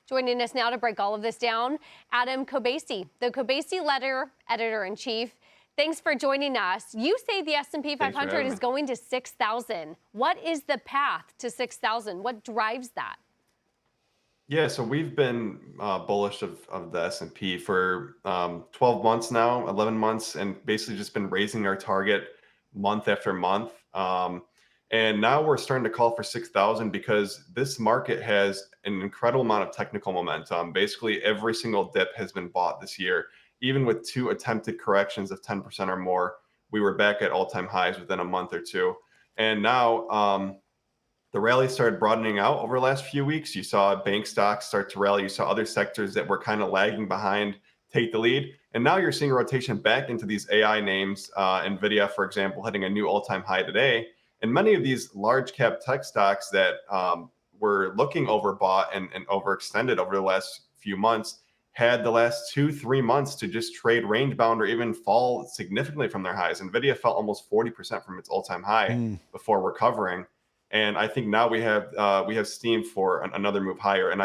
Joining us now to break all of this down, Adam Kobeissi, the Kobeissi Letter Editor-in-Chief. Thanks for joining us. You say the S&P 500 is going to 6,000. What is the path to 6,000? What drives that? Yeah, so we've been bullish of the S&P for 12 months now, 11 months, and basically just been raising our target month after month. And now we're starting to call for 6,000 because this market has an incredible amount of technical momentum. Basically, every single dip has been bought this year. Even with 2 attempted corrections of 10% or more, we were back at all-time highs within a month or two. And now the rally started broadening out over the last few weeks. You saw bank stocks start to rally. You saw other sectors that were kind of lagging behind take the lead. And now you're seeing a rotation back into these AI names. Nvidia, for example, hitting a new all-time high today. And many of these large cap tech stocks that were looking overbought and overextended over the last few months had the last 2-3 months to just trade range bound or even fall significantly from their highs. Nvidia fell almost 40% from its all-time high before recovering. And I think now we have steam for another move higher. And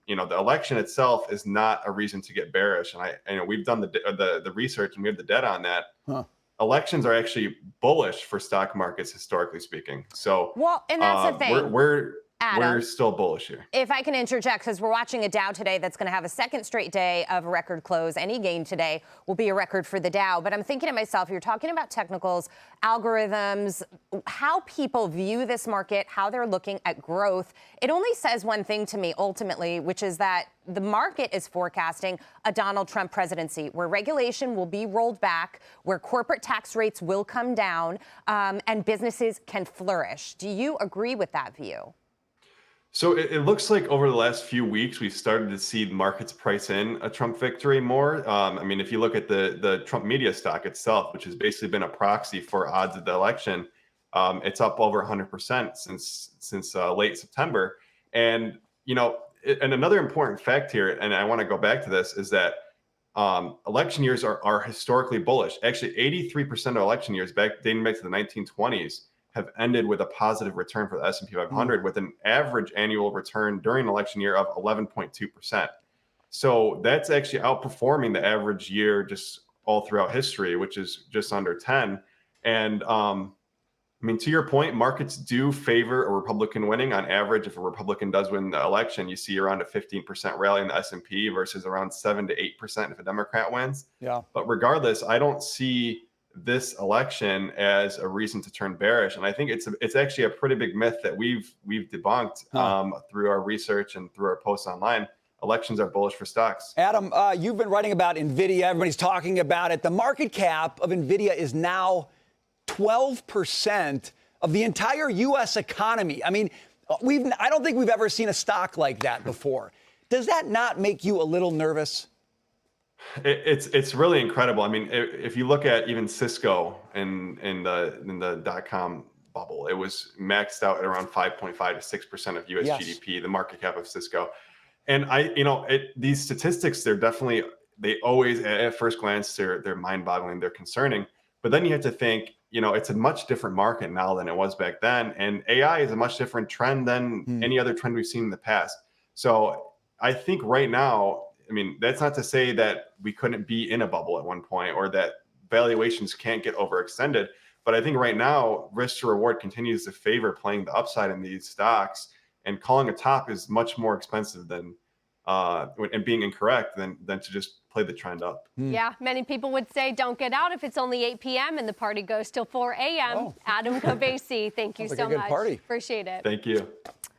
the election itself is not a reason to get bearish. And we've done the research and we have the data on that. Elections are actually bullish for stock markets historically speaking. So and that's the thing. We're still bullish here. If I can interject, because we're watching a Dow today that's going to have a second straight day of a record close. Any gain today will be a record for the Dow. But I'm thinking to myself, you're talking about technicals, algorithms, how people view this market, how they're looking at growth. It only says one thing to me, ultimately, which is that the market is forecasting a Donald Trump presidency where regulation will be rolled back, where corporate tax rates will come down, and businesses can flourish. Do you agree with that view? So it looks like over the last few weeks, we've started to see markets price in a Trump victory more. If you look at the Trump media stock itself, which has basically been a proxy for odds of the election, it's up over 100% since late September. And, and another important fact here, and I want to go back to this, is that election years are historically bullish. Actually, 83% of election years dating back to the 1920s have ended with a positive return for the S&P 500 with an average annual return during an election year of 11.2%. So that's actually outperforming the average year just all throughout history, which is just under 10. And to your point, markets do favor a Republican winning on average. If a Republican does win the election, you see around a 15% rally in the S&P versus around 7 to 8% if a Democrat wins. Yeah. But regardless, I don't see this election as a reason to turn bearish, and I think it's actually a pretty big myth that we've debunked through our research and through our posts online. Elections are bullish for stocks. Adam, you've been writing about Nvidia. Everybody's talking about it. The market cap of Nvidia is now 12% of the entire U.S. economy. I don't think we've ever seen a stock like that before. Does that not make you a little nervous? It's really incredible. If you look at even Cisco in the .com bubble, it was maxed out at around 5.5 to 6% of U.S. GDP, the market cap of Cisco. And these statistics, they always at first glance they're mind-boggling, they're concerning. But then you have to think, it's a much different market now than it was back then, and AI is a much different trend than any other trend we've seen in the past. So I think right now, that's not to say that we couldn't be in a bubble at one point or that valuations can't get overextended. But I think right now, risk to reward continues to favor playing the upside in these stocks, and calling a top is much more expensive than and being incorrect than to just play the trend up. Yeah, many people would say don't get out if it's only 8 p.m. and the party goes till 4 a.m. Adam Kobeissi, thank you so much. Party. Appreciate it. Thank you.